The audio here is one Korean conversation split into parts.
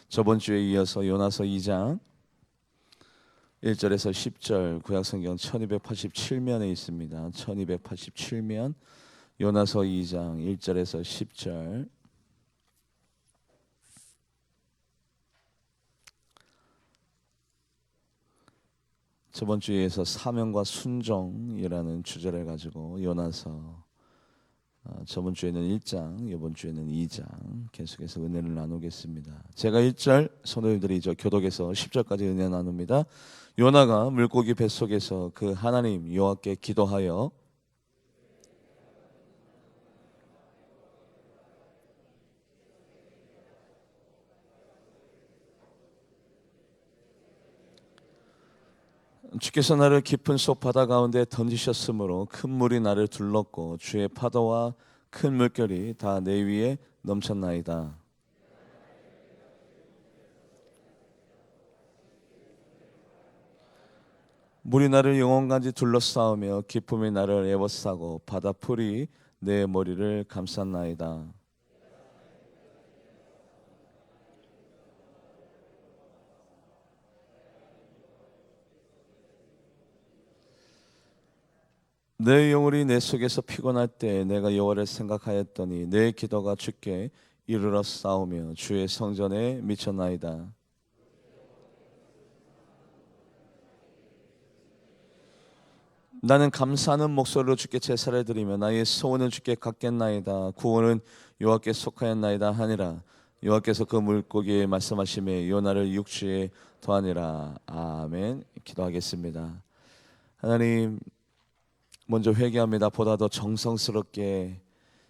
저번 주에 이어서 요나서 2장 1절에서 10절 구약성경 1287면에 있습니다. 1287면 요나서 2장 1절에서 10절. 저번 주에서 사명과 순종이라는 주제를 가지고 요나서 저번 주에는 1장, 이번 주에는 2장 계속해서 은혜를 나누겠습니다. 제가 1절, 성도님들이 교독에서 10절까지 은혜 나눕니다. 요나가 물고기 뱃속에서 그 하나님 여호와께 기도하여 주께서 나를 깊은 속 바다 가운데 던지셨으므로 큰 물이 나를 둘렀고 주의 파도와 큰 물결이 다 내 위에 넘쳤나이다. 물이 나를 영혼까지 둘러싸우며 기쁨이 나를 에워싸고 바다 풀이 내 머리를 감쌌나이다. 내 영혼이 내 속에서 피곤할 때 내가 여호와를 생각하였더니 내 기도가 주께 이르러 싸우며 주의 성전에 미쳤나이다. 나는 감사하는 목소리로 주께 제사를 드리며 나의 소원을 주께 갖겠나이다. 구원은 여호와께 속하였나이다 하니라. 여호와께서 그 물고기에 말씀하시며 요나를 육지에 더하니라. 아멘. 기도하겠습니다. 하나님, 먼저 회개합니다. 보다 더 정성스럽게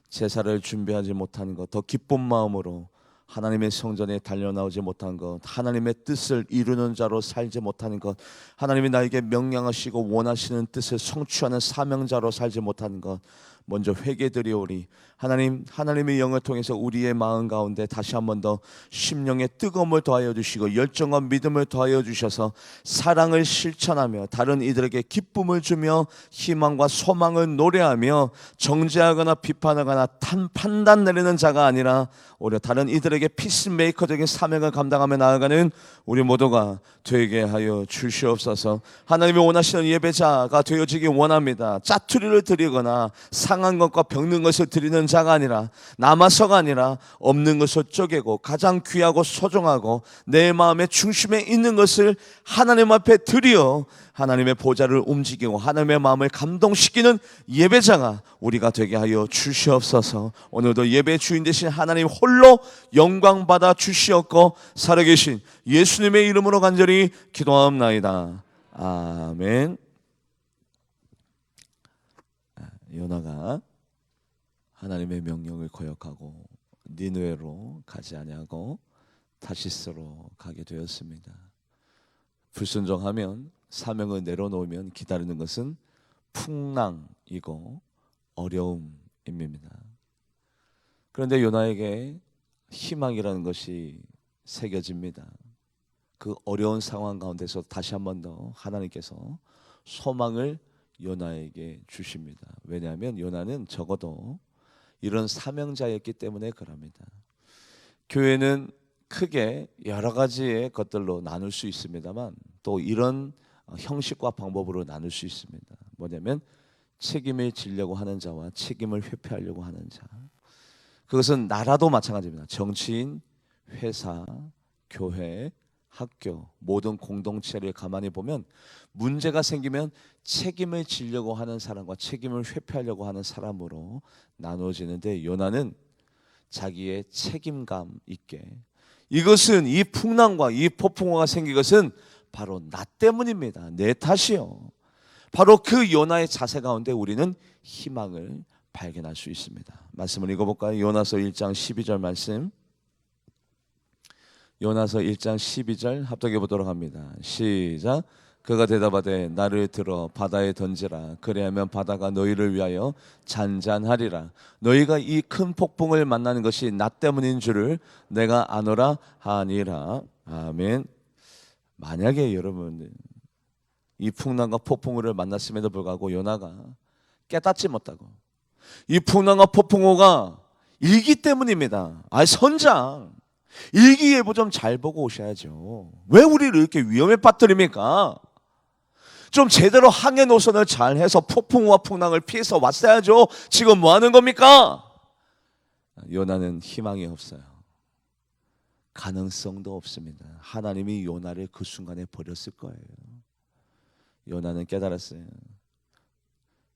제사를 준비하지 못한 것, 더 기쁜 마음으로 하나님의 성전에 달려나오지 못한 것, 하나님의 뜻을 이루는 자로 살지 못하는 것, 하나님이 나에게 명령하시고 원하시는 뜻을 성취하는 사명자로 살지 못하는 것, 먼저 회개드리오리. 하나님, 하나님의 영을 통해서 우리의 마음 가운데 다시 한 번 더 심령의 뜨거움을 더하여 주시고 열정과 믿음을 더하여 주셔서 사랑을 실천하며 다른 이들에게 기쁨을 주며 희망과 소망을 노래하며 정죄하거나 비판하거나 판단 내리는 자가 아니라 오히려 다른 이들에게 피스메이커적인 사명을 감당하며 나아가는 우리 모두가 되게 하여 주시옵소서. 하나님이 원하시는 예배자가 되어지기 원합니다. 짜투리를 드리거나 상한 것과 병든 것을 드리는 자가 아니라, 남아서가 아니라 없는 것을 쪼개고 가장 귀하고 소중하고 내 마음의 중심에 있는 것을 하나님 앞에 드려 하나님의 보좌를 움직이고 하나님의 마음을 감동시키는 예배자가 우리가 되게 하여 주시옵소서. 오늘도 예배 주인 되신 하나님 홀로 영광 받아 주시옵고 살아계신 예수님의 이름으로 간절히 기도하옵나이다. 아멘. 요나가 하나님의 명령을 거역하고 니느웨로 가지 아니하고 다시스로 가게 되었습니다. 불순종하면, 사명을 내려놓으면 기다리는 것은 풍랑이고 어려움입니다. 그런데 요나에게 희망이라는 것이 새겨집니다. 그 어려운 상황 가운데서 다시 한 번 더 하나님께서 소망을 요나에게 주십니다. 왜냐하면 요나는 적어도 이런 사명자였기 때문에 그럽니다. 교회는 크게 여러 가지의 것들로 나눌 수 있습니다만 또 이런 형식과 방법으로 나눌 수 있습니다. 뭐냐면 책임을 지려고 하는 자와 책임을 회피하려고 하는 자. 그것은 나라도 마찬가지입니다. 정치인, 회사, 교회, 학교, 모든 공동체를 가만히 보면 문제가 생기면 책임을 지려고 하는 사람과 책임을 회피하려고 하는 사람으로 나누어지는데, 요나는 자기의 책임감 있게, 이것은 이 풍랑과 이 폭풍우가 생긴 것은 바로 나 때문입니다. 내 탓이요. 바로 그 요나의 자세 가운데 우리는 희망을 발견할 수 있습니다. 말씀을 읽어볼까요? 요나서 1장 12절 말씀. 요나서 1장 12절 합독해 보도록 합니다. 시작. 그가 대답하되 나를 들어 바다에 던지라. 그리하면 바다가 너희를 위하여 잔잔하리라. 너희가 이 큰 폭풍을 만나는 것이 나 때문인 줄을 내가 아노라 하니라. 아멘. 만약에 여러분 이 풍랑과 폭풍우를 만났음에도 불구하고 요나가 깨닫지 못하고 이 풍랑과 폭풍우가 일기 때문입니다. 선장, 일기예보 좀 잘 보고 오셔야죠. 왜 우리를 이렇게 위험에 빠뜨립니까? 좀 제대로 항해 노선을 잘 해서 폭풍과 풍랑을 피해서 왔어야죠. 지금 뭐 하는 겁니까? 요나는 희망이 없어요. 가능성도 없습니다. 하나님이 요나를 그 순간에 버렸을 거예요. 요나는 깨달았어요.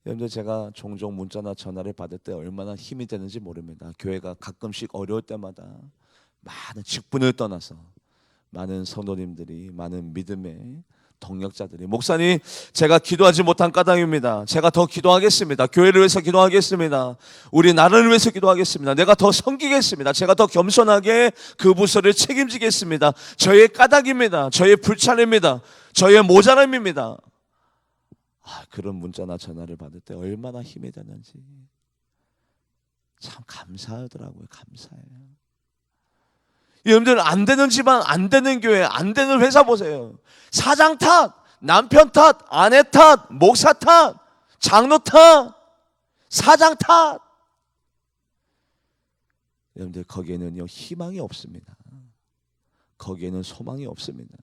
여러분들, 제가 종종 문자나 전화를 받을 때 얼마나 힘이 되는지 모릅니다. 교회가 가끔씩 어려울 때마다 많은 직분을 떠나서 많은 성도님들이, 많은 믿음의 동력자들이, 목사님 제가 기도하지 못한 까닭입니다. 제가 더 기도하겠습니다. 교회를 위해서 기도하겠습니다. 우리 나라를 위해서 기도하겠습니다. 내가 더 섬기겠습니다. 제가 더 겸손하게 그 부서를 책임지겠습니다. 저의 까닭입니다. 저의 불찰입니다. 저의 모자람입니다. 그런 문자나 전화를 받을 때 얼마나 힘이 되는지 참 감사하더라고요. 감사해요. 여러분들, 안 되는 집안, 안 되는 교회, 안 되는 회사 보세요. 사장 탓, 남편 탓, 아내 탓, 목사 탓, 장로 탓, 사장 탓. 여러분들, 거기에는요 희망이 없습니다. 거기에는 소망이 없습니다.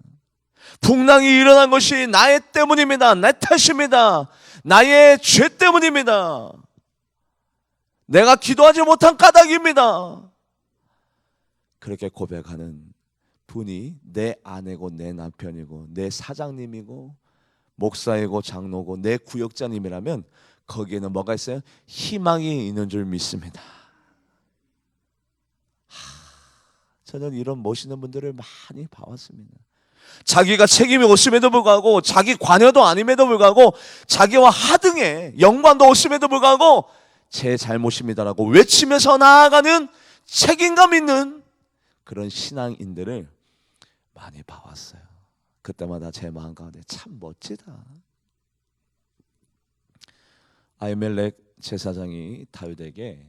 풍랑이 일어난 것이 나의 때문입니다. 내 탓입니다. 나의 죄 때문입니다. 내가 기도하지 못한 까닭입니다. 그렇게 고백하는 분이 내 아내고 내 남편이고 내 사장님이고 목사이고 장로고 내 구역장님이라면 거기에는 뭐가 있어요? 희망이 있는 줄 믿습니다. 저는 이런 멋있는 분들을 많이 봐왔습니다. 자기가 책임이 없음에도 불구하고, 자기 관여도 아님에도 불구하고, 자기와 하등의 연관도 없음에도 불구하고 제 잘못입니다라고 외치면서 나아가는 책임감 있는 그런 신앙인들을 많이 봐왔어요. 그때마다 제 마음 가운데 참 멋지다. 아히멜렉 제사장이 다윗에게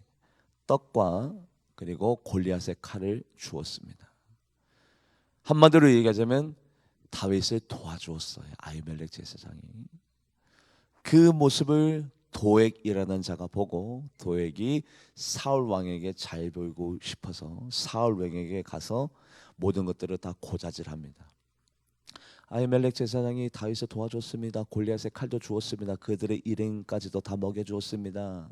떡과 그리고 골리앗의 칼을 주었습니다. 한마디로 얘기하자면 다윗을 도와주었어요. 아히멜렉 제사장이. 그 모습을 도액이라는 자가 보고 도액이 사울 왕에게 잘 보이고 싶어서 사울 왕에게 가서 모든 것들을 다 고자질합니다. 아히멜렉 제사장이 다윗을 도와줬습니다. 골리앗의 칼도 주었습니다. 그들의 일행까지도 다 먹여주었습니다.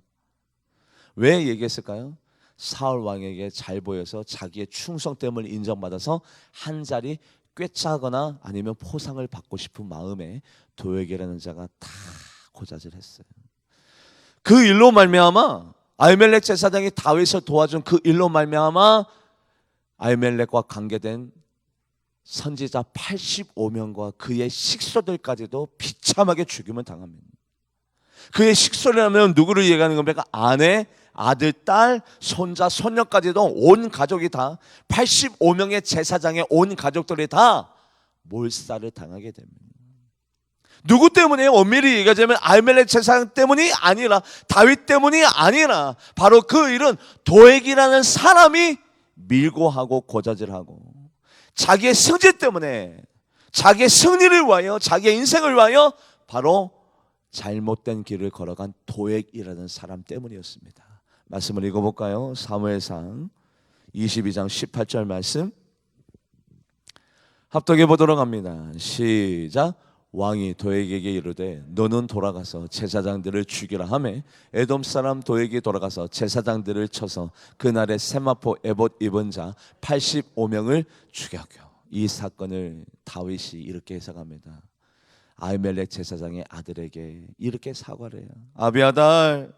왜 얘기했을까요? 사울 왕에게 잘 보여서 자기의 충성됨을 인정받아서 한 자리 꿰차거나 아니면 포상을 받고 싶은 마음에 도액이라는 자가 다 고자질했어요. 그 일로 말미암아 아히멜렉 제사장이 다윗을 도와준 그 일로 말미암아 아히멜렉과 관계된 선지자 85명과 그의 식소들까지도 비참하게 죽임을 당합니다. 그의 식소라면 누구를 얘기하는 겁니까? 아내, 아들, 딸, 손자, 손녀까지도 온 가족이 다 85명의 제사장의 온 가족들이 다 몰살을 당하게 됩니다. 누구 때문에요? 엄밀히 얘기하자면 아히멜렉 제사장 때문이 아니라, 다윗 때문이 아니라 바로 그 일은 도액이라는 사람이 밀고 하고 고자질하고 자기의 승질 때문에, 자기의 승리를 위하여, 자기의 인생을 위하여 바로 잘못된 길을 걸어간 도액이라는 사람 때문이었습니다. 말씀을 읽어볼까요? 사무엘상 22장 18절 말씀 합독해 보도록 합니다. 시작. 왕이 도액에게 이르되 너는 돌아가서 제사장들을 죽이라 하매 에돔 사람 도액이 돌아가서 제사장들을 쳐서 그날의 세마포 에봇 입은 자 85명을 죽였고, 이 사건을 다윗이 이렇게 해석합니다. 아히멜렉 제사장의 아들에게 이렇게 사과를 해요. 아비아달,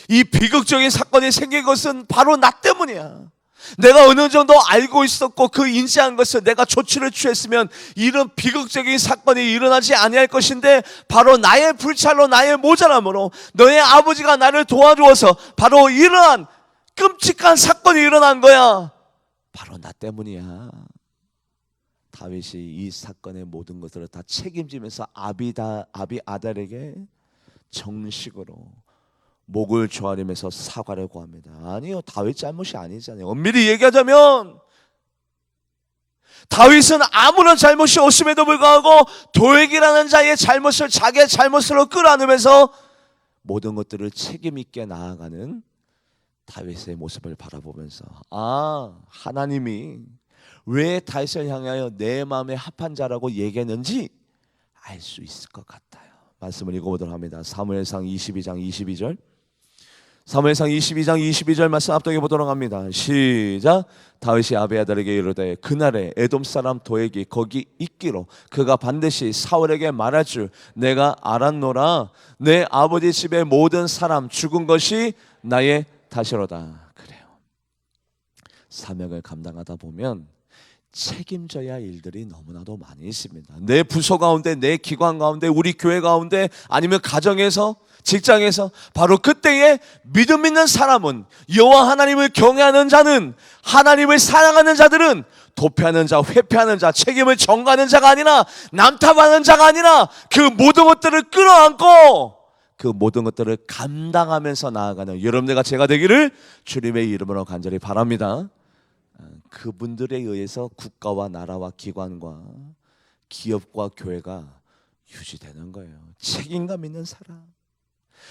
이 비극적인 사건이 생긴 것은 바로 나 때문이야. 내가 어느 정도 알고 있었고 그 인지한 것을 내가 조치를 취했으면 이런 비극적인 사건이 일어나지 아니할 것인데 바로 나의 불찰로, 나의 모자람으로 너의 아버지가 나를 도와주어서 바로 이러한 끔찍한 사건이 일어난 거야. 바로 나 때문이야. 다윗이 이 사건의 모든 것들을 다 책임지면서 아비아달에게 정식으로 목을 조아리면서 사과를 구합니다. 아니요, 다윗 잘못이 아니잖아요. 엄밀히 얘기하자면 다윗은 아무런 잘못이 없음에도 불구하고 도액이라는 자의 잘못을 자기의 잘못으로 끌어안으면서 모든 것들을 책임 있게 나아가는 다윗의 모습을 바라보면서, 하나님이 왜 다윗을 향하여 내 마음에 합한 자라고 얘기했는지 알 수 있을 것 같아요. 말씀을 읽어보도록 합니다. 사무엘상 22장 22절. 사무엘상 22장 22절 말씀 앞동에 보도록 합니다. 시작. 다윗이 아비아달에게 이르되 그날에 에돔 사람 도액이 거기 있기로 그가 반드시 사울에게 말할 줄 내가 알았노라. 내 아버지 집의 모든 사람 죽은 것이 나의 탓이로다. 그래요. 사명을 감당하다 보면 책임져야 할 일들이 너무나도 많이 있습니다. 내 부서 가운데, 내 기관 가운데, 우리 교회 가운데, 아니면 가정에서, 직장에서 바로 그때에 믿음 있는 사람은, 여호와 하나님을 경외하는 자는, 하나님을 사랑하는 자들은 도피하는 자, 회피하는 자, 책임을 전가하는 자가 아니라, 남탓하는 자가 아니라 그 모든 것들을 끌어안고 그 모든 것들을 감당하면서 나아가는 여러분들과 제가 되기를 주님의 이름으로 간절히 바랍니다. 그분들에 의해서 국가와 나라와 기관과 기업과 교회가 유지되는 거예요. 책임감 있는 사람.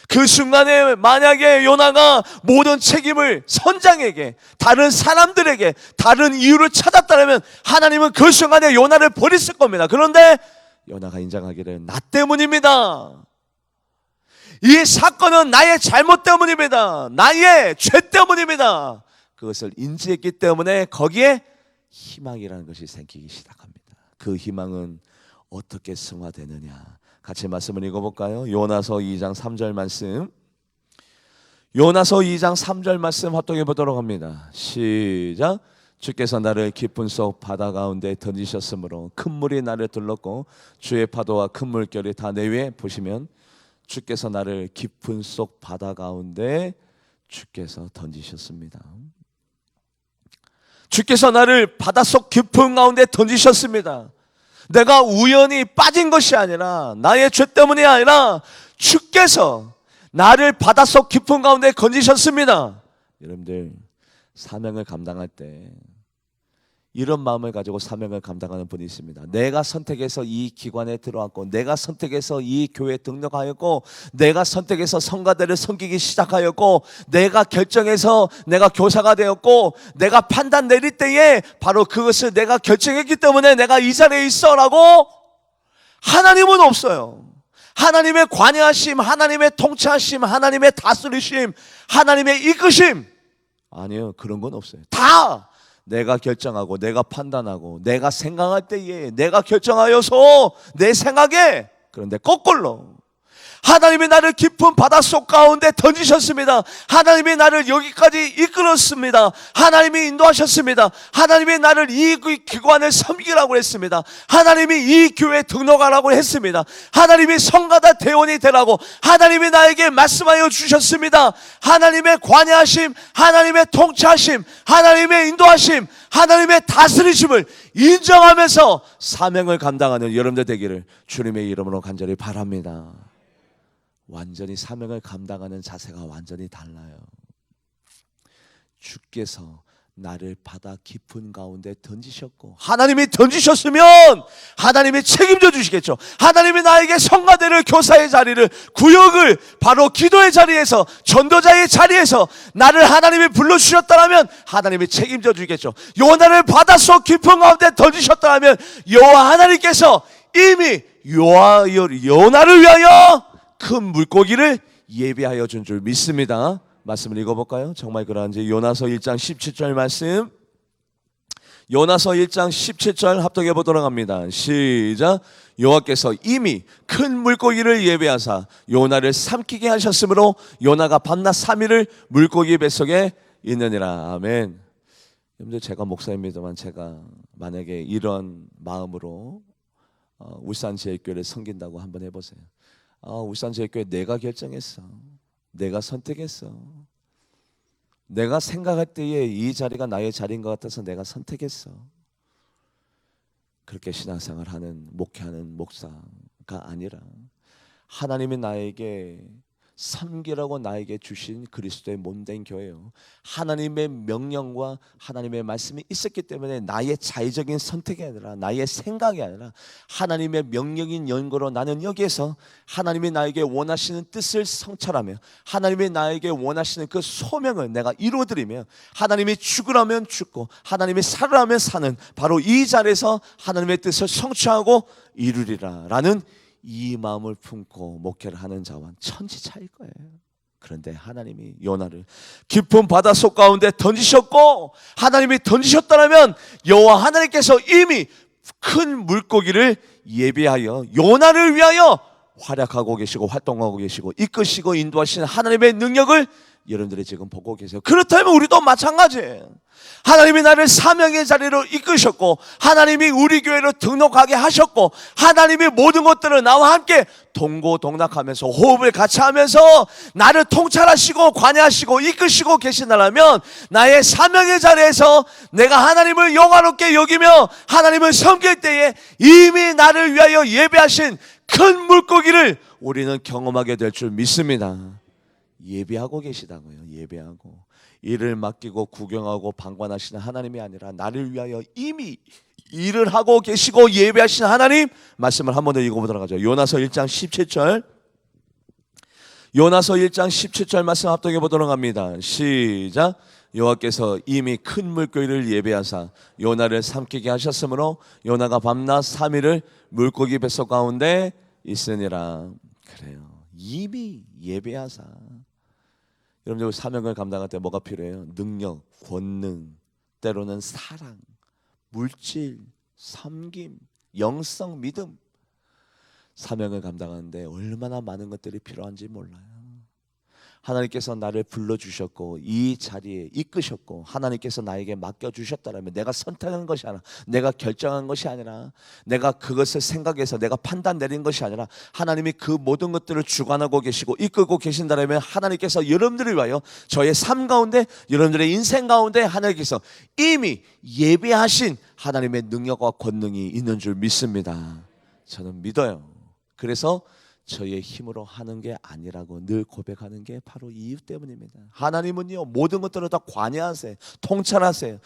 그 순간에 만약에 요나가 모든 책임을 선장에게, 다른 사람들에게, 다른 이유를 찾았다면 하나님은 그 순간에 요나를 버렸을 겁니다. 그런데 요나가 인정하기를 나 때문입니다. 이 사건은 나의 잘못 때문입니다. 나의 죄 때문입니다. 그것을 인지했기 때문에 거기에 희망이라는 것이 생기기 시작합니다. 그 희망은 어떻게 승화되느냐? 같이 말씀을 읽어볼까요? 요나서 2장 3절 말씀. 요나서 2장 3절 말씀 합독해 보도록 합니다. 시작. 주께서 나를 깊은 속 바다 가운데 던지셨으므로 큰 물이 나를 둘렀고 주의 파도와 큰 물결이 다 내 위에. 보시면 주께서 나를 깊은 속 바다 가운데 주께서 던지셨습니다. 주께서 나를 바닷속 깊은 가운데 던지셨습니다. 내가 우연히 빠진 것이 아니라 나의 죄 때문이 아니라 주께서 나를 바닷속 깊은 가운데 건지셨습니다. 여러분들 사명을 감당할 때 이런 마음을 가지고 사명을 감당하는 분이 있습니다. 내가 선택해서 이 기관에 들어왔고, 내가 선택해서 이 교회에 등록하였고, 내가 선택해서 성가대를 섬기기 시작하였고, 내가 결정해서 내가 교사가 되었고, 내가 판단 내릴 때에 바로 그것을 내가 결정했기 때문에 내가 이 자리에 있어라고. 하나님은 없어요. 하나님의 관여하심, 하나님의 통치하심, 하나님의 다스리심, 하나님의 이끄심, 아니요, 그런 건 없어요. 다 내가 결정하고 내가 판단하고 내가 생각할 때에 내가 결정하여서 내 생각에. 그런데 거꾸로 하나님이 나를 깊은 바닷속 가운데 던지셨습니다. 하나님이 나를 여기까지 이끌었습니다. 하나님이 인도하셨습니다. 하나님이 나를 이 기관을 섬기라고 했습니다. 하나님이 이 교회에 등록하라고 했습니다. 하나님이 성가다 대원이 되라고 하나님이 나에게 말씀하여 주셨습니다. 하나님의 관여하심, 하나님의 통치하심, 하나님의 인도하심, 하나님의 다스리심을 인정하면서 사명을 감당하는 여러분들 되기를 주님의 이름으로 간절히 바랍니다. 완전히 사명을 감당하는 자세가 완전히 달라요. 주께서 나를 바다 깊은 가운데 던지셨고, 하나님이 던지셨으면 하나님이 책임져 주시겠죠. 하나님이 나에게 성가대를, 교사의 자리를, 구역을, 바로 기도의 자리에서, 전도자의 자리에서 나를 하나님이 불러주셨다면 하나님이 책임져 주겠죠. 요나를 바닷속 깊은 가운데 던지셨다면 여호와 하나님께서 이미 요나를 위하여 큰 물고기를 예비하여 준 줄 믿습니다. 말씀을 읽어볼까요? 정말 그러한지 요나서 1장 17절 말씀. 요나서 1장 17절 합독해 보도록 합니다. 시작. 여호와께서 이미 큰 물고기를 예비하사 요나를 삼키게 하셨으므로 요나가 밤낮 3일을 물고기 뱃속에 있느니라. 아멘. 여러분들 제가 목사입니다만 제가 만약에 이런 마음으로 울산제일교회를 섬긴다고 한번 해보세요. 울산제일교회 내가 결정했어. 내가 선택했어. 내가 생각할 때에 이 자리가 나의 자리인 것 같아서 내가 선택했어. 그렇게 신앙생활하는, 목회하는 목사가 아니라 하나님이 나에게 섬기라고 나에게 주신 그리스도의 몸된 교회요. 하나님의 명령과 하나님의 말씀이 있었기 때문에 나의 자의적인 선택이 아니라 나의 생각이 아니라 하나님의 명령인 연고로 나는 여기에서 하나님이 나에게 원하시는 뜻을 성찰하며 하나님이 나에게 원하시는 그 소명을 내가 이루어드리며 하나님이 죽으라면 죽고 하나님이 살으라면 사는 바로 이 자리에서 하나님의 뜻을 성취하고 이루리라 라는 이 마음을 품고 목회를 하는 자와 천지 차이일 거예요. 그런데 하나님이 요나를 깊은 바닷속 가운데 던지셨고 하나님이 던지셨다면 여호와 하나님께서 이미 큰 물고기를 예비하여 요나를 위하여 활약하고 계시고 활동하고 계시고 이끄시고 인도하시는 하나님의 능력을 여러분들이 지금 보고 계세요. 그렇다면 우리도 마찬가지예요. 하나님이 나를 사명의 자리로 이끄셨고 하나님이 우리 교회로 등록하게 하셨고 하나님이 모든 것들을 나와 함께 동고동락하면서 호흡을 같이 하면서 나를 통찰하시고 관여하시고 이끄시고 계신다면 나의 사명의 자리에서 내가 하나님을 영화롭게 여기며 하나님을 섬길 때에 이미 나를 위하여 예배하신 큰 물고기를 우리는 경험하게 될 줄 믿습니다. 예배하고 계시다고요. 예배하고 일을 맡기고 구경하고 방관하시는 하나님이 아니라 나를 위하여 이미 일을 하고 계시고 예배하시는 하나님 말씀을 한 번 더 읽어보도록 하죠. 요나서 1장 17절 요나서 1장 17절 말씀 합독해 보도록 합니다. 시작. 여호와께서 이미 큰 물고기를 예배하사 요나를 삼키게 하셨으므로 요나가 밤낮 3일을 물고기 뱃속 가운데 있으니라. 그래요. 이미 예배하사. 여러분들 사명을 감당할 때 뭐가 필요해요? 능력, 권능, 때로는 사랑, 물질, 섬김, 영성, 믿음. 사명을 감당하는데 얼마나 많은 것들이 필요한지 몰라요. 하나님께서 나를 불러주셨고 이 자리에 이끄셨고 하나님께서 나에게 맡겨주셨다면 내가 선택한 것이 아니라 내가 결정한 것이 아니라 내가 그것을 생각해서 내가 판단 내린 것이 아니라 하나님이 그 모든 것들을 주관하고 계시고 이끌고 계신다면 하나님께서 여러분들을 위하여 저의 삶 가운데 여러분들의 인생 가운데 하나님께서 이미 예비하신 하나님의 능력과 권능이 있는 줄 믿습니다. 저는 믿어요. 그래서 저의 힘으로 하는 게 아니라고 늘 고백하는 게 바로 이 이유 때문입니다. 하나님은요 모든 것들을 다 관여하세요. 통찰하세요.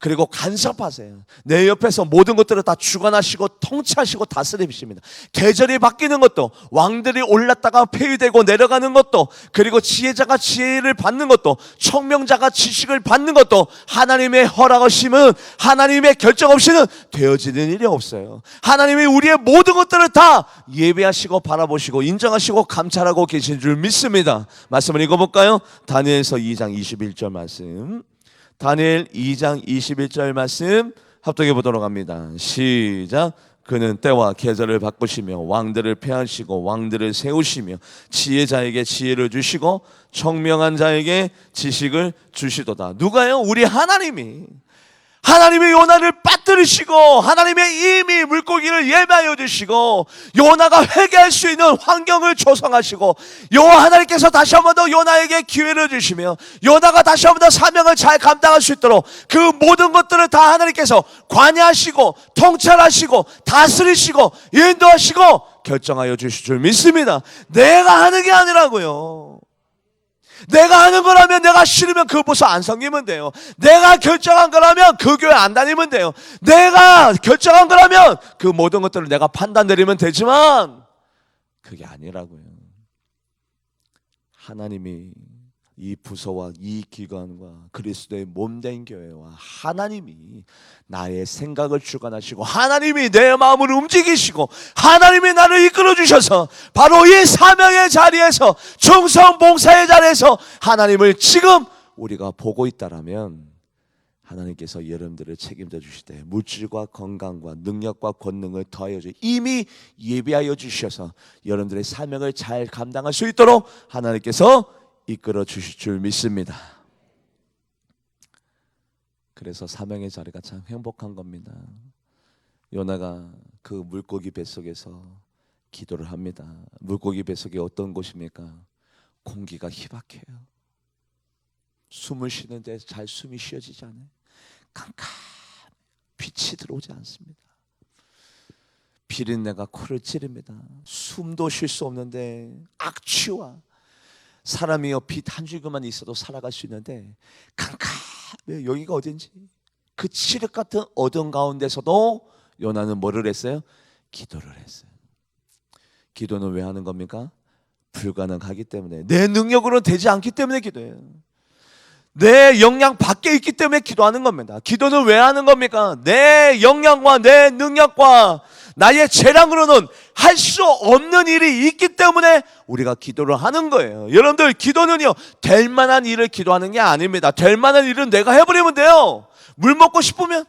그리고 간섭하세요. 내 옆에서 모든 것들을 다 주관하시고 통치하시고 다스리십니다. 계절이 바뀌는 것도 왕들이 올랐다가 폐위되고 내려가는 것도 그리고 지혜자가 지혜를 받는 것도 청명자가 지식을 받는 것도 하나님의 허락 없이는 하나님의 결정 없이는 되어지는 일이 없어요. 하나님이 우리의 모든 것들을 다 예배하시고 바라보시고 인정하시고 감찰하고 계신 줄 믿습니다. 말씀을 읽어볼까요? 다니엘서 2장 21절 말씀. 다니엘 2장 21절 말씀 합독해 보도록 합니다. 시작. 그는 때와 계절을 바꾸시며 왕들을 폐하시고 왕들을 세우시며 지혜자에게 지혜를 주시고 청명한 자에게 지식을 주시도다. 누가요? 우리 하나님이. 하나님이 요나를 빠뜨리시고 하나님의 이미 물고기를 예배하여 주시고 요나가 회개할 수 있는 환경을 조성하시고 여호와 하나님께서 다시 한 번 더 요나에게 기회를 주시며 요나가 다시 한 번 더 사명을 잘 감당할 수 있도록 그 모든 것들을 다 하나님께서 관여하시고 통찰하시고 다스리시고 인도하시고 결정하여 주실 줄 믿습니다. 내가 하는 게 아니라고요. 내가 하는 거라면 내가 싫으면 그 부서 안 섬기면 돼요. 내가 결정한 거라면 그 교회 안 다니면 돼요. 내가 결정한 거라면 그 모든 것들을 내가 판단 내리면 되지만 그게 아니라고요. 하나님이 이 부서와 이 기관과 그리스도의 몸된 교회와 하나님이 나의 생각을 주관하시고 하나님이 내 마음을 움직이시고 하나님이 나를 이끌어 주셔서 바로 이 사명의 자리에서 충성 봉사의 자리에서 하나님을 지금 우리가 보고 있다라면 하나님께서 여러분들을 책임져 주실 때 물질과 건강과 능력과 권능을 더하여 주 이미 예비하여 주셔서 여러분들의 사명을 잘 감당할 수 있도록 하나님께서 이끌어 주실 줄 믿습니다. 그래서 사명의 자리가 참 행복한 겁니다. 요나가 그 물고기 뱃속에서 기도를 합니다. 물고기 뱃속이 어떤 곳입니까? 공기가 희박해요. 숨을 쉬는데 잘 숨이 쉬어지지 않아요. 캄캄 빛이 들어오지 않습니다. 비린내가 코를 찌릅니다. 숨도 쉴 수 없는데 악취와 사람이요 빛 한 줄기만 있어도 살아갈 수 있는데 깜깜해. 여기가 어딘지 그 칠흑 같은 어둠 가운데서도 요나는 뭐를 했어요? 기도를 했어요. 기도는 왜 하는 겁니까? 불가능하기 때문에, 내 능력으로는 되지 않기 때문에 기도해요. 내 역량 밖에 있기 때문에 기도하는 겁니다. 기도는 왜 하는 겁니까? 내 역량과 내 능력과 나의 재량으로는 할 수 없는 일이 있기 때문에 우리가 기도를 하는 거예요. 여러분들, 기도는요 될 만한 일을 기도하는 게 아닙니다. 될 만한 일은 내가 해버리면 돼요. 물 먹고 싶으면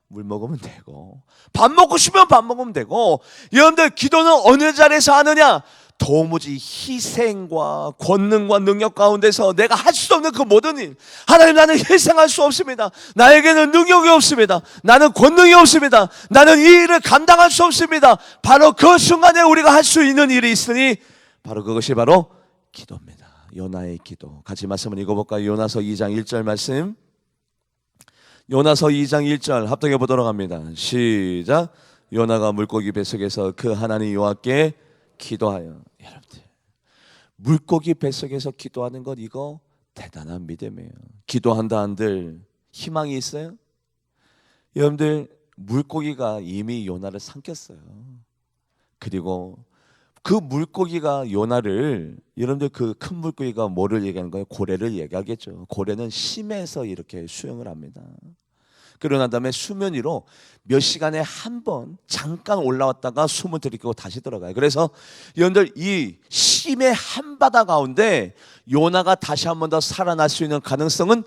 물 먹으면 되고, 밥 먹고 싶으면 밥 먹으면 되고. 여러분들, 기도는 어느 자리에서 하느냐? 도무지 희생과 권능과 능력 가운데서 내가 할 수 없는 그 모든 일, 하나님, 나는 희생할 수 없습니다. 나에게는 능력이 없습니다. 나는 권능이 없습니다. 나는 이 일을 감당할 수 없습니다. 바로 그 순간에 우리가 할 수 있는 일이 있으니 바로 그것이 바로 기도입니다. 요나의 기도. 같이 말씀을 읽어볼까요? 요나서 2장 1절 말씀. 요나서 2장 1절 합독해 보도록 합니다. 시작. 요나가 물고기 뱃속에서 그 하나님 여호와께 기도하여. 여러분들, 물고기 뱃속에서 기도하는 것, 이거 대단한 믿음이에요. 기도한다 한들 희망이 있어요? 여러분들, 물고기가 이미 요나를 삼켰어요. 그리고 그 물고기가 요나를, 여러분들, 그 큰 물고기가 뭐를 얘기하는 거예요? 고래를 얘기하겠죠. 고래는 심해서 이렇게 수영을 합니다. 그러고 난 다음에 수면 위로 몇 시간에 한 번 잠깐 올라왔다가 숨을 들이키고 다시 들어가요. 그래서 여러분들, 이 심의 한바다 가운데 요나가 다시 한 번 더 살아날 수 있는 가능성은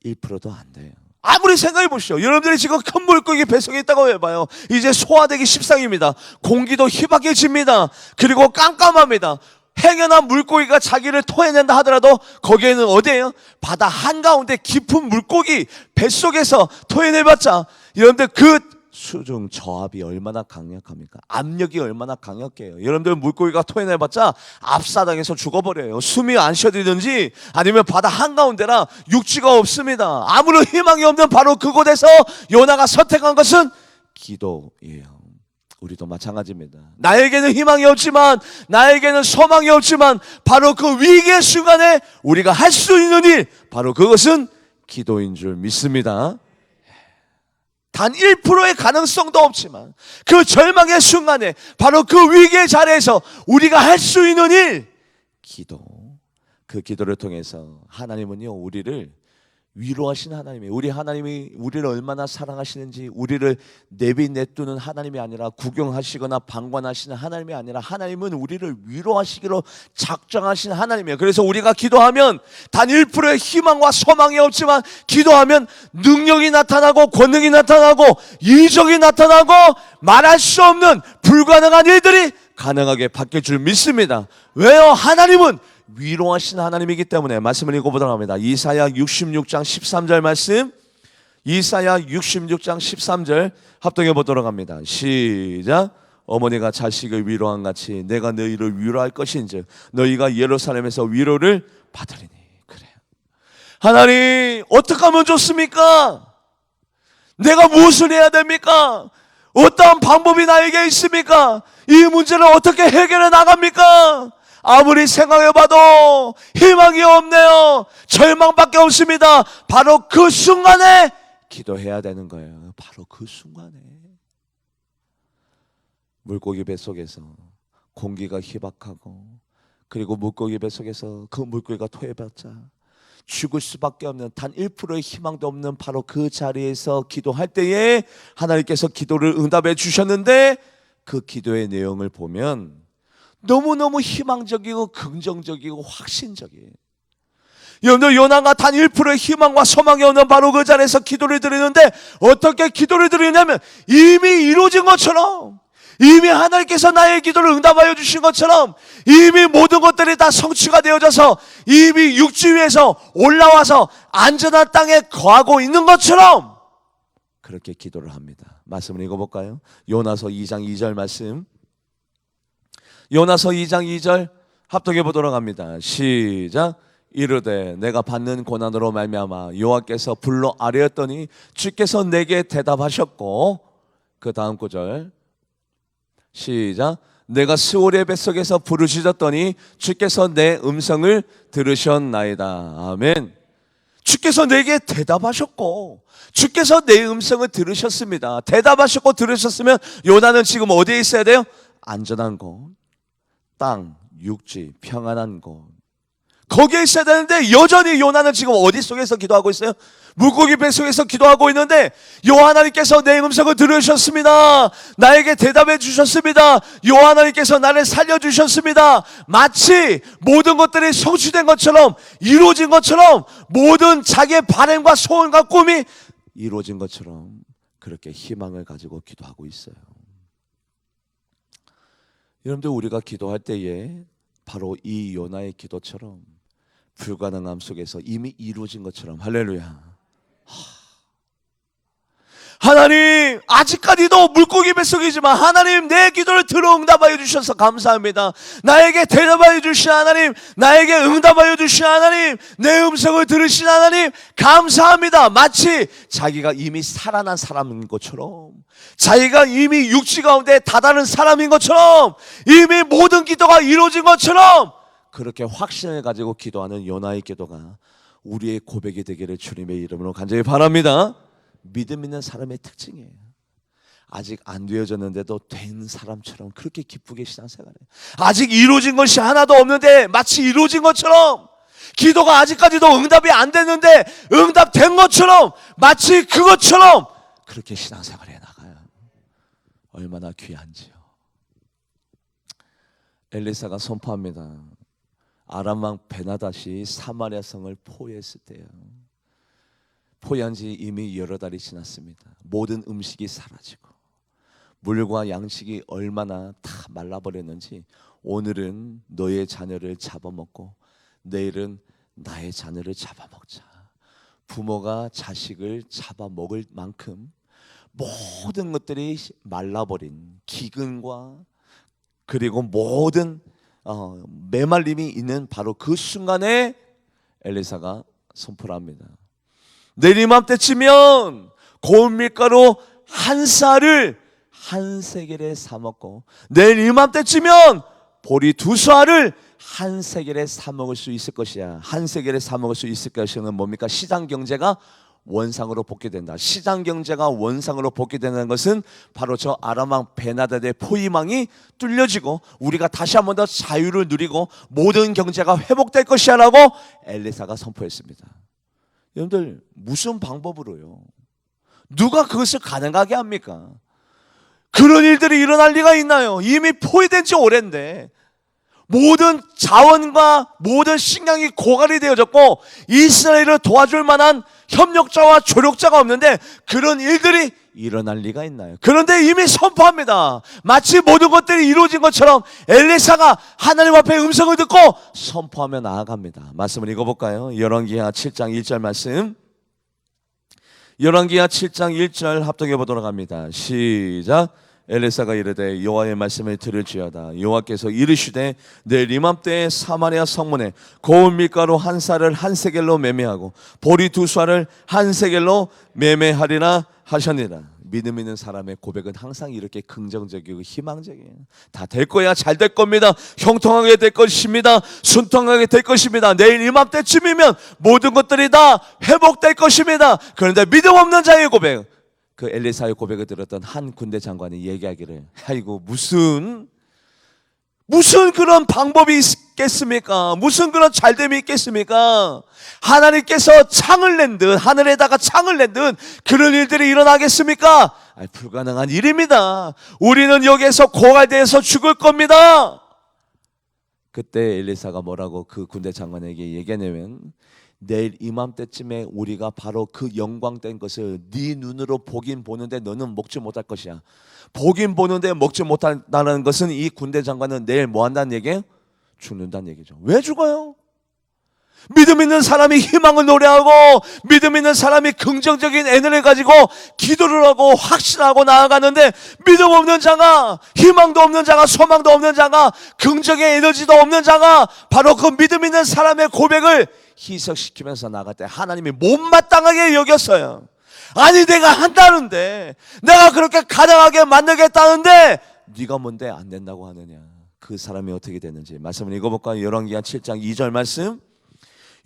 1%도 안 돼요. 아무리 생각해 보시죠. 여러분들이 지금 큰 물고기 뱃속에 있다고 해봐요. 이제 소화되기 십상입니다. 공기도 희박해집니다. 그리고 깜깜합니다. 행여나 물고기가 자기를 토해낸다 하더라도 거기에는 어디예요? 바다 한가운데 깊은 물고기 뱃속에서 토해내봤자, 여러분들, 그 수중 저압이 얼마나 강력합니까? 압력이 얼마나 강력해요. 여러분들, 물고기가 토해내봤자 앞사당에서 죽어버려요. 숨이 안 쉬어지든지 아니면 바다 한가운데라 육지가 없습니다. 아무런 희망이 없는 바로 그곳에서 요나가 선택한 것은 기도예요. 우리도 마찬가지입니다. 나에게는 희망이 없지만, 나에게는 소망이 없지만, 바로 그 위기의 순간에 우리가 할 수 있는 일, 바로 그것은 기도인 줄 믿습니다. 단 1%의 가능성도 없지만 그 절망의 순간에, 바로 그 위기의 자리에서 우리가 할 수 있는 일, 기도. 그 기도를 통해서 하나님은요 우리를 위로하시는 하나님이에요. 우리 하나님이 우리를 얼마나 사랑하시는지, 우리를 내비내두는 하나님이 아니라, 구경하시거나 방관하시는 하나님이 아니라, 하나님은 우리를 위로하시기로 작정하신 하나님이에요. 그래서 우리가 기도하면 단 1%의 희망과 소망이 없지만, 기도하면 능력이 나타나고 권능이 나타나고 이적이 나타나고 말할 수 없는 불가능한 일들이 가능하게 바뀔 줄 믿습니다. 왜요? 하나님은 위로하신 하나님이기 때문에. 말씀을 읽어보도록 합니다. 이사야 66장 13절 말씀. 이사야 66장 13절 합독해 보도록 합니다. 시작. 어머니가 자식을 위로한 같이 내가 너희를 위로할 것인즉 너희가 예루살렘에서 위로를 받으리니. 그래요. 하나님, 어떻게 하면 좋습니까? 내가 무엇을 해야 됩니까? 어떠한 방법이 나에게 있습니까? 이 문제를 어떻게 해결해 나갑니까? 아무리 생각해봐도 희망이 없네요. 절망밖에 없습니다. 바로 그 순간에 기도해야 되는 거예요. 바로 그 순간에. 물고기 뱃속에서 공기가 희박하고, 그리고 물고기 뱃속에서 그 물고기가 토해봤자 죽을 수밖에 없는 단 1%의 희망도 없는 바로 그 자리에서 기도할 때에 하나님께서 기도를 응답해 주셨는데, 그 기도의 내용을 보면 너무너무 희망적이고 긍정적이고 확신적이에요. 여러분들, 요나가 단 1%의 희망과 소망이 없는 바로 그 자리에서 기도를 드리는데, 어떻게 기도를 드리냐면 이미 이루어진 것처럼, 이미 하나님께서 나의 기도를 응답하여 주신 것처럼, 이미 모든 것들이 다 성취가 되어져서 이미 육지 위에서 올라와서 안전한 땅에 거하고 있는 것처럼 그렇게 기도를 합니다. 말씀을 읽어볼까요? 요나서 2장 2절 말씀. 요나서 2장 2절 합독해 보도록 합니다. 시작. 이르되 내가 받는 고난으로 말미암아 여호와께서 불러 아뢰었더니 주께서 내게 대답하셨고, 그 다음 구절 시작. 내가 스올의 뱃속에서 부르짖었더니 주께서 내 음성을 들으셨나이다. 아멘. 주께서 내게 대답하셨고 주께서 내 음성을 들으셨습니다. 대답하셨고 들으셨으면 요나는 지금 어디에 있어야 돼요? 안전한 곳, 땅, 육지, 평안한 곳, 거기에 있어야 되는데 여전히 요나는 지금 어디 속에서 기도하고 있어요? 물고기 뱃속에서 기도하고 있는데 여호와 하나님께서 내 음성을 들으셨습니다. 나에게 대답해 주셨습니다. 여호와 하나님께서 나를 살려주셨습니다. 마치 모든 것들이 성취된 것처럼, 이루어진 것처럼, 모든 자기의 바람과 소원과 꿈이 이루어진 것처럼 그렇게 희망을 가지고 기도하고 있어요. 여러분들, 우리가 기도할 때에 바로 이 요나의 기도처럼 불가능함 속에서 이미 이루어진 것처럼, 할렐루야, 하나님, 아직까지도 물고기 뱃속이지만 하나님 내 기도를 들어 응답하여 주셔서 감사합니다. 나에게 대답하여 주신 하나님, 나에게 응답하여 주신 하나님, 내 음성을 들으신 하나님 감사합니다. 마치 자기가 이미 살아난 사람인 것처럼, 자기가 이미 육지 가운데 다다른 사람인 것처럼, 이미 모든 기도가 이루어진 것처럼 그렇게 확신을 가지고 기도하는 요나의 기도가 우리의 고백이 되기를 주님의 이름으로 간절히 바랍니다. 믿음 있는 사람의 특징이에요. 아직 안 되어졌는데도 된 사람처럼 그렇게 기쁘게 신앙생활해요. 아직 이루어진 것이 하나도 없는데 마치 이루어진 것처럼, 기도가 아직까지도 응답이 안 됐는데 응답된 것처럼, 마치 그것처럼 그렇게 신앙생활해 나가요. 얼마나 귀한지요. 엘리사가 선포합니다. 아람 왕 베나닷이 사마리아 성을 포위했을 때요, 포위한 지 이미 여러 달이 지났습니다. 모든 음식이 사라지고 물과 양식이 얼마나 다 말라버렸는지, 오늘은 너의 자녀를 잡아먹고 내일은 나의 자녀를 잡아먹자. 부모가 자식을 잡아먹을 만큼 모든 것들이 말라버린 기근과 그리고 모든 메말림이 있는 바로 그 순간에 엘리사가 선포를 합니다. 내일 이맘때쯤이면 고운 밀가루 한 쌀을 한 세겔에 사 먹고, 내일 이맘때쯤이면 보리 두 쌀을 한 세겔에 사 먹을 수 있을 것이야. 한 세겔에 사 먹을 수 있을 것이는 뭡니까? 시장 경제가 원상으로 복귀된다. 시장 경제가 원상으로 복귀되는 것은 바로 저 아람 왕 베나닷의 포위망이 뚫려지고 우리가 다시 한 번 더 자유를 누리고 모든 경제가 회복될 것이야 라고 엘리사가 선포했습니다. 여러분들, 무슨 방법으로요? 누가 그것을 가능하게 합니까? 그런 일들이 일어날 리가 있나요? 이미 포위된 지 오랜데 모든 자원과 모든 식량이 고갈이 되어졌고 이스라엘을 도와줄 만한 협력자와 조력자가 없는데 그런 일들이 일어날 리가 있나요? 그런데 이미 선포합니다. 마치 모든 것들이 이루어진 것처럼 엘리사가 하나님 앞에 음성을 듣고 선포하며 나아갑니다. 말씀을 읽어볼까요? 열왕기하 7장 1절 말씀, 열왕기하 7장 1절 합독해 보도록 합니다. 시작. 엘리사가 이르되 여호와의 말씀을 들을지어다. 여호와께서 이르시되 내일 이맘때에 사마리아 성문에 고운 밀가루 한 쌀을 한 세겔로 매매하고 보리 두 쌀을 한 세겔로 매매하리라 하셨니라. 믿음 있는 사람의 고백은 항상 이렇게 긍정적이고 희망적이에요. 다 될 거야. 잘 될 겁니다. 형통하게 될 것입니다. 순통하게 될 것입니다. 내일 이맘때쯤이면 모든 것들이 다 회복될 것입니다. 그런데 믿음 없는 자의 고백, 그 엘리사의 고백을 들었던 한 군대 장관이 얘기하기를, 아이고 무슨 그런 방법이 있겠습니까? 무슨 그런 잘됨이 있겠습니까? 하나님께서 창을 낸 듯, 하늘에다가 창을 낸 듯 그런 일들이 일어나겠습니까? 불가능한 일입니다. 우리는 여기에서 고갈돼서 죽을 겁니다. 그때 엘리사가 뭐라고 그 군대 장관에게 얘기하냐면, 내일 이맘때쯤에 우리가 바로 그 영광된 것을 네 눈으로 보긴 보는데 너는 먹지 못할 것이야. 보긴 보는데 먹지 못한다는 것은 이 군대 장관은 내일 뭐 한다는 얘기예요? 죽는다는 얘기죠. 왜 죽어요? 믿음 있는 사람이 희망을 노래하고 믿음 있는 사람이 긍정적인 에너지를 가지고 기도를 하고 확신하고 나아가는데, 믿음 없는 자가, 희망도 없는 자가, 소망도 없는 자가, 긍정의 에너지도 없는 자가 바로 그 믿음 있는 사람의 고백을 희석시키면서 나갈 때 하나님이 못마땅하게 여겼어요. 아니 내가 한다는데, 내가 그렇게 가능하게 만들겠다는데 네가 뭔데 안 된다고 하느냐. 그 사람이 어떻게 됐는지 말씀을 읽어볼까요? 열왕기하 7장 2절 말씀.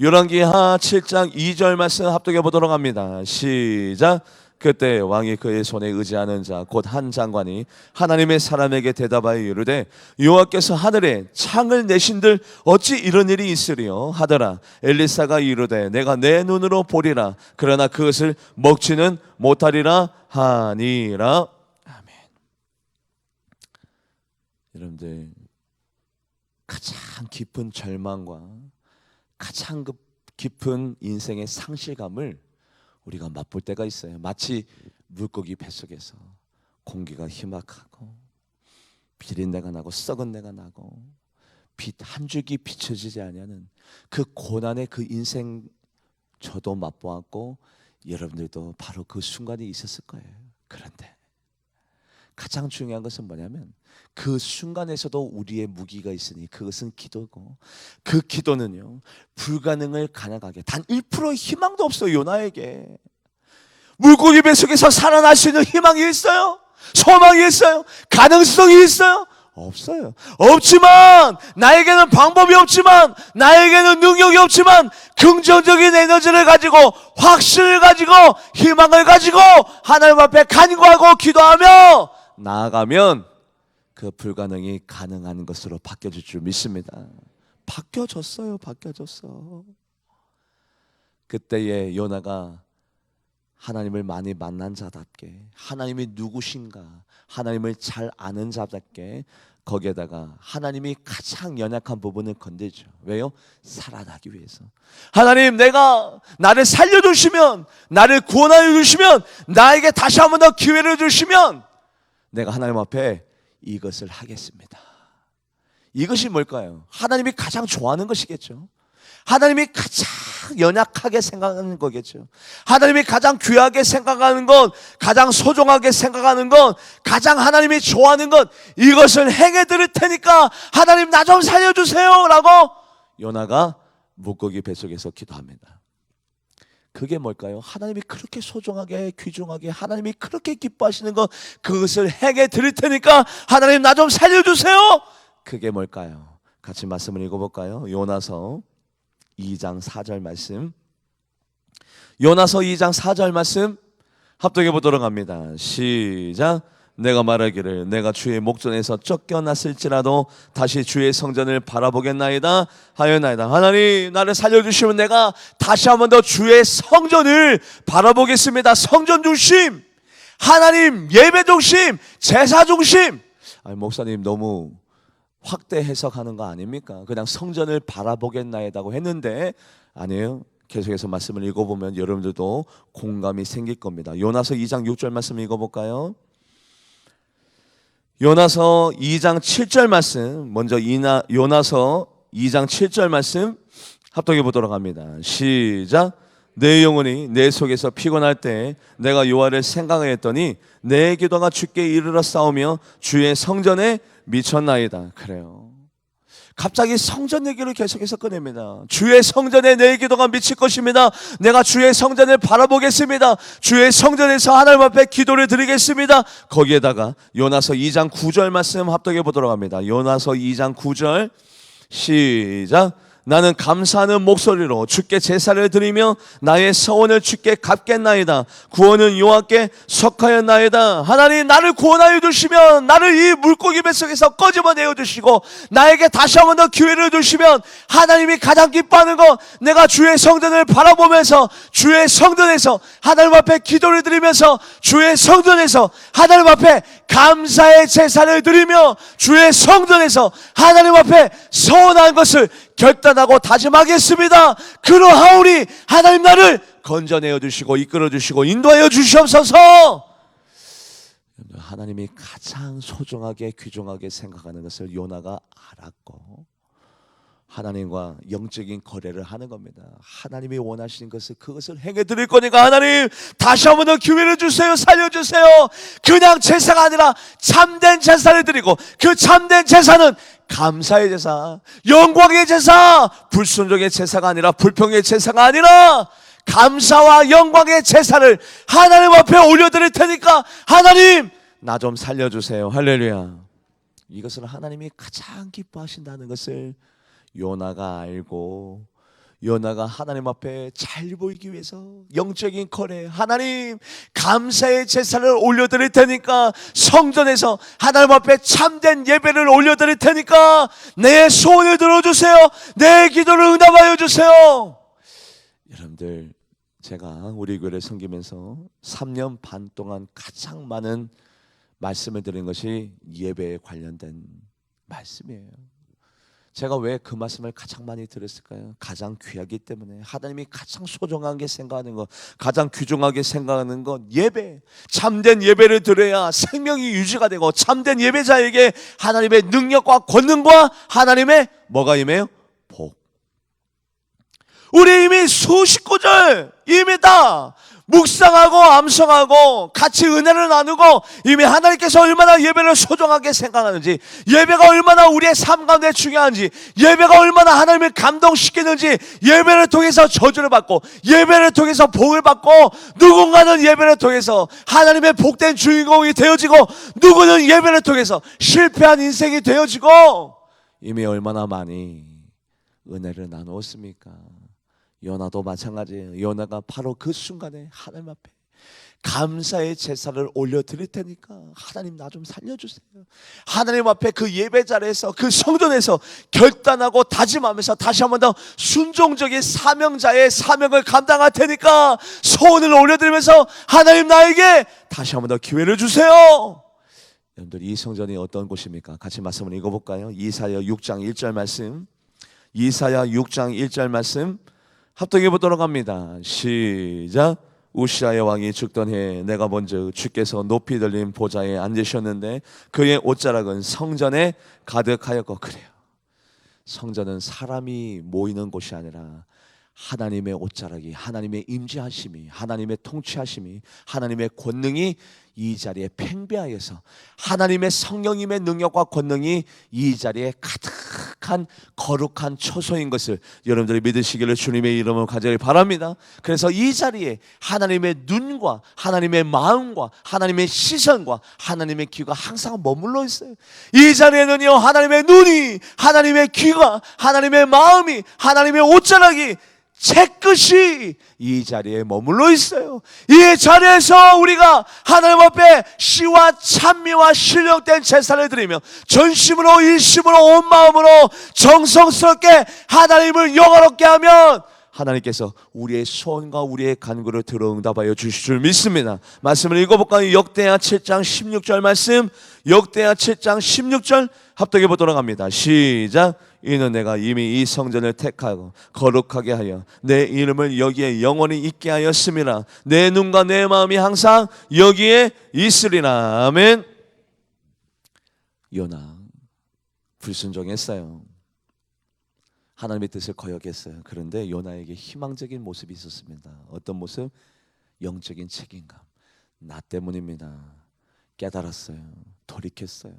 열왕기하 7장 2절 말씀 합독해 보도록 합니다. 시작. 그때 왕이 그의 손에 의지하는 자 곧 한 장관이 하나님의 사람에게 대답하여 이르되 여호와께서 하늘에 창을 내신들 어찌 이런 일이 있으리요 하더라. 엘리사가 이르되 내가 내 눈으로 보리라. 그러나 그것을 먹지는 못하리라 하니라. 아멘. 여러분들, 가장 깊은 절망과 가장 깊은 인생의 상실감을 우리가 맛볼 때가 있어요. 마치 물고기 뱃속에서 공기가 희막하고 비린내가 나고 썩은 내가 나고 빛 한 줄기 비춰지지 않냐는 그 고난의 그 인생, 저도 맛보았고 여러분들도 바로 그 순간이 있었을 거예요. 그런데 가장 중요한 것은 뭐냐면 그 순간에서도 우리의 무기가 있으니 그것은 기도고, 그 기도는요 불가능을 가능하게, 단 1%의 희망도 없어요. 요나에게 물고기 뱃속에서 살아날 수 있는 희망이 있어요? 소망이 있어요? 가능성이 있어요? 없어요. 없지만, 나에게는 방법이 없지만, 나에게는 능력이 없지만 긍정적인 에너지를 가지고, 확신을 가지고, 희망을 가지고 하나님 앞에 간구하고 기도하며 나아가면 그 불가능이 가능한 것으로 바뀌어질 줄 믿습니다. 바뀌어졌어요. 바뀌어졌어. 그때의 요나가 하나님을 많이 만난 자답게, 하나님이 누구신가 하나님을 잘 아는 자답게, 거기에다가 하나님이 가장 연약한 부분을 건들죠. 왜요? 살아나기 위해서. 하나님, 내가 나를 살려주시면, 나를 구원하여 주시면, 나에게 다시 한 번 더 기회를 주시면 내가 하나님 앞에 이것을 하겠습니다. 이것이 뭘까요? 하나님이 가장 좋아하는 것이겠죠. 하나님이 가장 연약하게 생각하는 거겠죠. 하나님이 가장 귀하게 생각하는 것, 가장 소중하게 생각하는 것, 가장 하나님이 좋아하는 것, 이것을 행해 드릴 테니까 하나님 나 좀 살려주세요 라고 요나가 물고기 뱃속에서 기도합니다. 그게 뭘까요? 하나님이 그렇게 소중하게, 귀중하게, 하나님이 그렇게 기뻐하시는 것, 그것을 행해 드릴 테니까 하나님 나 좀 살려주세요. 그게 뭘까요? 같이 말씀을 읽어볼까요? 요나서 2장 4절 말씀. 요나서 2장 4절 말씀 합독해 보도록 합니다. 시작. 내가 말하기를 내가 주의 목전에서 쫓겨났을지라도 다시 주의 성전을 바라보겠나이다 하였나이다. 하나님, 나를 살려주시면 내가 다시 한 번 더 주의 성전을 바라보겠습니다. 성전 중심, 하나님 예배 중심, 제사 중심. 아니, 목사님 너무 확대 해석하는 거 아닙니까? 그냥 성전을 바라보겠나이다고 했는데 아니에요. 계속해서 말씀을 읽어보면 여러분들도 공감이 생길 겁니다. 요나서 2장 6절 말씀 읽어볼까요? 요나서 2장 7절 말씀, 먼저 요나서 2장 7절 말씀 합독해 보도록 합니다. 시작. 내 영혼이 내 속에서 피곤할 때 내가 여호와를 생각하였더니 내 기도가 주께 이르러 싸우며 주의 성전에 미쳤나이다. 그래요. 갑자기 성전 얘기를 계속해서 꺼냅니다. 주의 성전에 내 기도가 미칠 것입니다. 내가 주의 성전을 바라보겠습니다. 주의 성전에서 하나님 앞에 기도를 드리겠습니다. 거기에다가 요나서 2장 9절 말씀 합독해 보도록 합니다. 요나서 2장 9절 시작. 나는 감사하는 목소리로 주께 제사를 드리며 나의 서원을 주께 갚겠나이다. 구원은 여호와께 속하였나이다. 하나님, 나를 구원하여 주시면, 나를 이 물고기 뱃속에서 꺼집어내어 주시고 나에게 다시 한 번 더 기회를 주시면, 하나님이 가장 기뻐하는 것, 내가 주의 성전을 바라보면서 주의 성전에서 하나님 앞에 기도를 드리면서 주의 성전에서 하나님 앞에 감사의 제사를 드리며 주의 성전에서 하나님 앞에 서원한 것을 결단하고 다짐하겠습니다. 그러하오니 하나님 나를 건져내어 주시고 이끌어 주시고 인도하여 주시옵소서. 하나님이 가장 소중하게, 귀중하게 생각하는 것을 요나가 알았고 하나님과 영적인 거래를 하는 겁니다. 하나님이 원하시는 것을, 그것을 행해 드릴 거니까 하나님 다시 한 번 더 기회를 주세요. 살려주세요. 그냥 제사가 아니라 참된 제사를 드리고, 그 참된 제사는 감사의 제사, 영광의 제사, 불순종의 제사가 아니라, 불평의 제사가 아니라 감사와 영광의 제사를 하나님 앞에 올려드릴 테니까 하나님 나 좀 살려주세요. 할렐루야. 이것을 하나님이 가장 기뻐하신다는 것을 요나가 알고, 요나가 하나님 앞에 잘 보이기 위해서 영적인 거래, 하나님 감사의 제사를 올려드릴 테니까, 성전에서 하나님 앞에 참된 예배를 올려드릴 테니까 내 소원을 들어주세요, 내 기도를 응답하여 주세요. 여러분들, 제가 우리 교회를 섬기면서 3년 반 동안 가장 많은 말씀을 드린 것이 예배에 관련된 말씀이에요. 제가 왜 그 말씀을 가장 많이 들었을까요? 가장 귀하기 때문에. 하나님이 가장 소중하게 생각하는 것, 가장 귀중하게 생각하는 것, 예배. 참된 예배를 드려야 생명이 유지가 되고, 참된 예배자에게 하나님의 능력과 권능과 하나님의 뭐가 임해요? 복. 우리 이미 수십 구절 이미 다 묵상하고 암송하고 같이 은혜를 나누고, 이미 하나님께서 얼마나 예배를 소중하게 생각하는지, 예배가 얼마나 우리의 삶 가운데 중요한지, 예배가 얼마나 하나님을 감동시키는지, 예배를 통해서 저주를 받고, 예배를 통해서 복을 받고, 누군가는 예배를 통해서 하나님의 복된 주인공이 되어지고, 누구는 예배를 통해서 실패한 인생이 되어지고, 이미 얼마나 많이 은혜를 나누었습니까? 요나도 마찬가지예요. 요나가 바로 그 순간에 하나님 앞에 감사의 제사를 올려드릴 테니까 하나님 나 좀 살려주세요. 하나님 앞에 그 예배 자리에서, 그 성전에서 결단하고 다짐하면서 다시 한 번 더 순종적인 사명자의 사명을 감당할 테니까 소원을 올려드리면서 하나님 나에게 다시 한 번 더 기회를 주세요. 여러분들, 이 성전이 어떤 곳입니까? 같이 말씀을 읽어볼까요? 이사야 6장 1절 말씀, 이사야 6장 1절 말씀 합독해 보도록 합니다. 시작. 우시아의 왕이 죽던 해에 내가 먼저 주께서 높이 들린 보좌에 앉으셨는데 그의 옷자락은 성전에 가득하였고. 그래요, 성전은 사람이 모이는 곳이 아니라 하나님의 옷자락이, 하나님의 임재하심이, 하나님의 통치하심이, 하나님의 권능이 이 자리에 팽배하여서 하나님의 성령님의 능력과 권능이 이 자리에 가득한 거룩한 처소인 것을 여러분들이 믿으시기를 주님의 이름으로 간절히 바랍니다. 그래서 이 자리에 하나님의 눈과 하나님의 마음과 하나님의 시선과 하나님의 귀가 항상 머물러 있어요. 이 자리에는요, 하나님의 눈이, 하나님의 귀가, 하나님의 마음이, 하나님의 옷자락이 채끝이 이 자리에 머물러 있어요. 이 자리에서 우리가 하나님 앞에 시와 찬미와 신령된 제사를 드리며 전심으로 일심으로 온 마음으로 정성스럽게 하나님을 영화롭게 하면 하나님께서 우리의 소원과 우리의 간구를 들어 응답하여 주실 줄 믿습니다. 말씀을 읽어볼까요? 역대하 7장 16절 말씀, 역대하 7장 16절 합독해 보도록 합니다. 시작. 이는 내가 이미 이 성전을 택하고 거룩하게 하여 내 이름을 여기에 영원히 있게 하였음이라. 내 눈과 내 마음이 항상 여기에 있으리라. 아멘. 요나 불순종했어요. 하나님의 뜻을 거역했어요. 그런데 요나에게 희망적인 모습이 있었습니다. 어떤 모습? 영적인 책임감. 나 때문입니다. 깨달았어요. 돌이켰어요.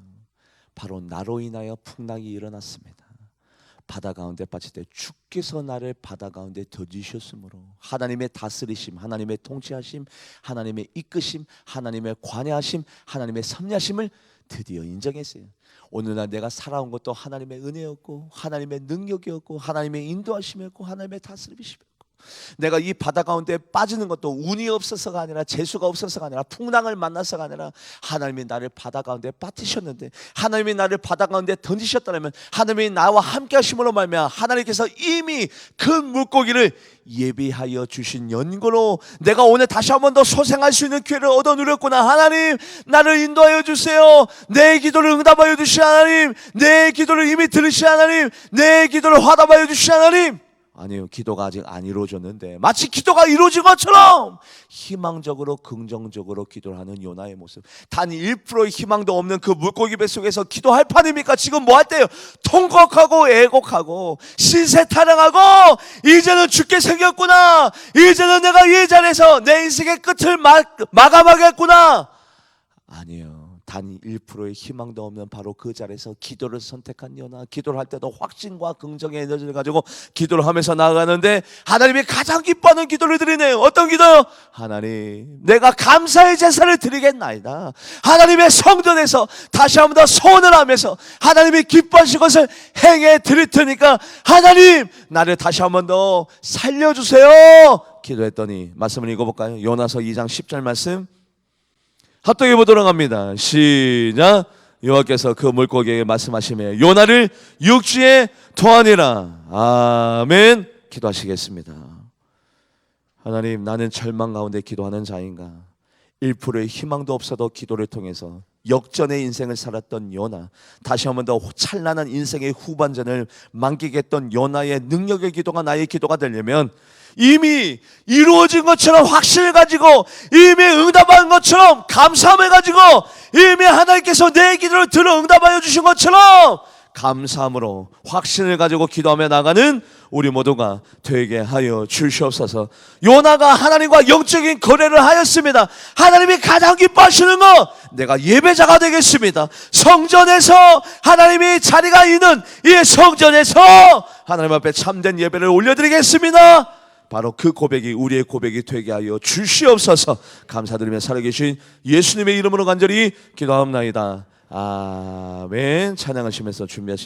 바로 나로 인하여 풍랑이 일어났습니다. 바다 가운데 빠질 때 주께서 나를 바다 가운데 던지셨으므로 하나님의 다스리심, 하나님의 통치하심, 하나님의 이끄심, 하나님의 관여하심, 하나님의 섭리하심을 드디어 인정했어요. 오늘날 내가 살아온 것도 하나님의 은혜였고 하나님의 능력이었고 하나님의 인도하심이었고 하나님의 다스리심이었고, 내가 이 바다 가운데 빠지는 것도 운이 없어서가 아니라 재수가 없어서가 아니라 풍랑을 만나서가 아니라 하나님이 나를 바다 가운데 빠뜨셨는데, 하나님이 나를 바다 가운데 던지셨다면 하나님이 나와 함께 하심으로 말미암아 하나님께서 이미 큰 물고기를 예비하여 주신 연고로 내가 오늘 다시 한 번 더 소생할 수 있는 기회를 얻어 누렸구나. 하나님 나를 인도하여 주세요. 내 기도를 응답하여 주시 하나님, 내 기도를 이미 들으시 하나님, 내 기도를 화답하여 주시 하나님. 아니요, 기도가 아직 안 이루어졌는데 마치 기도가 이루어진 것처럼 희망적으로 긍정적으로 기도를 하는 요나의 모습. 단 1%의 희망도 없는 그 물고기 뱃속에서 기도할 판입니까? 지금 뭐 할 때요? 통곡하고 애곡하고 신세 타령하고 이제는 죽게 생겼구나, 이제는 내가 이 자리에서 내 인생의 끝을 마감하겠구나. 아니요, 단 1%의 희망도 없는 바로 그 자리에서 기도를 선택한 요나, 기도를 할 때도 확신과 긍정의 에너지를 가지고 기도를 하면서 나아가는데 하나님이 가장 기뻐하는 기도를 드리네요. 어떤 기도요? 하나님, 내가 감사의 제사를 드리겠나이다. 하나님의 성전에서 다시 한 번 더 소원을 하면서 하나님이 기뻐하신 것을 행해 드릴 테니까 하나님, 나를 다시 한 번 더 살려주세요 기도했더니, 말씀을 읽어볼까요? 요나서 2장 10절 말씀 합독해 보도록 합니다. 시작. 여호와께서 그 물고기에게 말씀하시며 요나를 육지에 토하니라. 아멘. 기도하시겠습니다. 하나님, 나는 절망 가운데 기도하는 자인가? 1%의 희망도 없어도 기도를 통해서 역전의 인생을 살았던 요나, 다시 한 번 더 찬란한 인생의 후반전을 만끽했던 요나의 능력의 기도가 나의 기도가 되려면 이미 이루어진 것처럼 확신을 가지고, 이미 응답한 것처럼 감사함을 가지고, 이미 하나님께서 내 기도를 들어 응답하여 주신 것처럼 감사함으로 확신을 가지고 기도하며 나가는 우리 모두가 되게 하여 주시옵소서. 요나가 하나님과 영적인 거래를 하였습니다. 하나님이 가장 기뻐하시는 것, 내가 예배자가 되겠습니다. 성전에서 하나님이 자리가 있는 이 성전에서 하나님 앞에 참된 예배를 올려드리겠습니다. 바로 그 고백이 우리의 고백이 되게 하여 주시옵소서. 감사드리며 살아계신 예수님의 이름으로 간절히 기도하옵나이다. 아멘. 찬양하시면서 준비하신